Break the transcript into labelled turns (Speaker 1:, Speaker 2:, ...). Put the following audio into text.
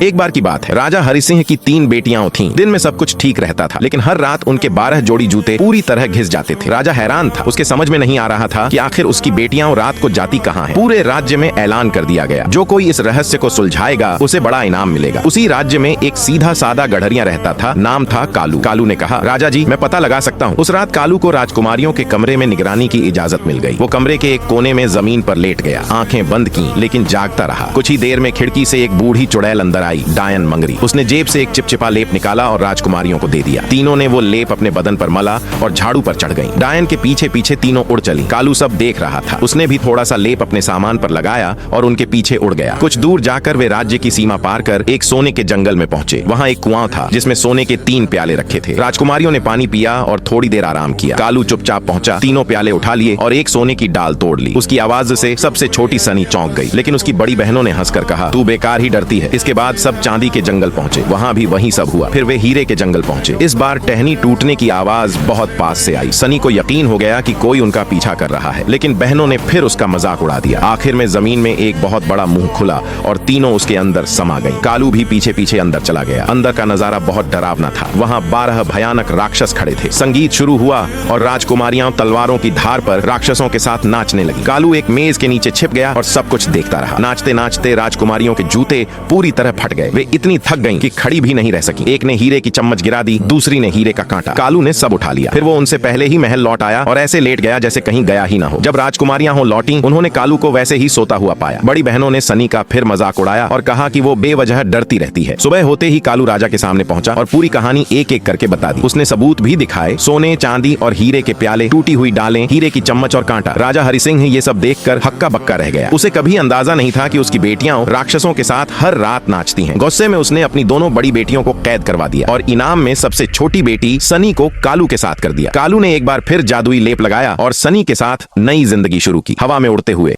Speaker 1: एक बार की बात है, राजा हरि सिंह की 3 बेटियां थीं। दिन में सब कुछ ठीक रहता था, लेकिन हर रात उनके 12 जोड़ी जूते पूरी तरह घिस जाते थे। राजा हैरान था, उसके समझ में नहीं आ रहा था कि आखिर उसकी बेटियां रात को जाती कहाँ हैं। पूरे राज्य में ऐलान कर दिया गया, जो कोई इस रहस्य को सुलझाएगा उसे बड़ा इनाम मिलेगा। उसी राज्य में एक सीधा सादा गड़हरिया रहता था, नाम था कालू। कालू ने कहा, राजा जी, मैं पता लगा सकता हूँ। उस रात कालू को राजकुमारियों के कमरे में निगरानी की इजाजत मिल गई। वो कमरे के एक कोने में जमीन पर लेट गया, आंखें बंद की, लेकिन जागता रहा। कुछ ही देर में खिड़की से एक बूढ़ी चुड़ैल अंदर आई, डायन मंगरी। उसने जेब से एक चिपचिपा लेप निकाला और राजकुमारियों को दे दिया। तीनों ने वो लेप अपने बदन पर मला और झाड़ू पर चढ़ गईं। डायन के पीछे पीछे तीनों उड़ चली। कालू सब देख रहा था। उसने भी थोड़ा सा लेप अपने सामान पर लगाया और उनके पीछे उड़ गया। कुछ दूर जाकर वे राज्य की सीमा पार कर एक सोने के जंगल में पहुंचे। वहाँ एक कुआं था जिसमें सोने के 3 प्याले रखे थे। राजकुमारियों ने पानी पिया और थोड़ी देर आराम किया। कालू चुपचाप पहुंचा, तीनों प्याले उठा लिए और एक सोने की डाल तोड़ ली। उसकी आवाज से सबसे छोटी सनी चौंक गई, लेकिन उसकी बड़ी बहनों ने हंसकर कहा, तू बेकार ही डरती है। इसके बाद सब चांदी के जंगल पहुंचे। वहाँ भी वही सब हुआ। फिर वे हीरे के जंगल पहुंचे। इस बार टहनी टूटने की आवाज बहुत पास से आई। सनी को यकीन हो गया कि कोई उनका पीछा कर रहा है, लेकिन बहनों ने फिर उसका मजाक उड़ा दिया। आखिर में जमीन में एक बहुत बड़ा मुंह खुला और तीनों उसके अंदर समा गई। कालू भी पीछे पीछे अंदर चला गया। अंदर का नजारा बहुत डरावना था। वहाँ 12 भयानक राक्षस खड़े थे। संगीत शुरू हुआ और राजकुमारियां तलवारों की धार पर राक्षसों के साथ नाचने लगी। कालू एक मेज के नीचे छिप गया और सब कुछ देखता रहा। नाचते नाचते राजकुमारियों के जूते पूरी तरह फट गए। वे इतनी थक गईं कि खड़ी भी नहीं रह सकी। एक ने हीरे की चम्मच गिरा दी, दूसरी ने हीरे का कांटा। कालू ने सब उठा लिया। फिर वो उनसे पहले ही महल लौट आया और ऐसे लेट गया जैसे कहीं गया ही ना हो। जब राजकुमारियां हो लौटी, उन्होंने कालू को वैसे ही सोता हुआ पाया। बड़ी बहनों ने सनी का फिर मजाक उड़ाया और कहा कि वो बेवजह डरती रहती है। सुबह होते ही कालू राजा के सामने पहुंचा और पूरी कहानी एक एक करके बता दी। उसने सबूत भी दिखाए, सोने, चांदी और हीरे के प्याले, टूटी हुई डालें, हीरे की चम्मच और कांटा। राजा हरि सिंह ये सब देखकर हक्का बक्का रह गया। उसे कभी अंदाजा नहीं था कि उसकी बेटियां राक्षसों के साथ हर रात नाचती हैं। गुस्से में उसने अपनी दोनों बड़ी बेटियों को कैद करवा दिया और इनाम में सबसे छोटी बेटी सनी को कालू के साथ कर दिया। कालू ने एक बार फिर जादुई लेप लगाया और सनी के साथ नई जिंदगी शुरू की, हवा में उड़ते हुए।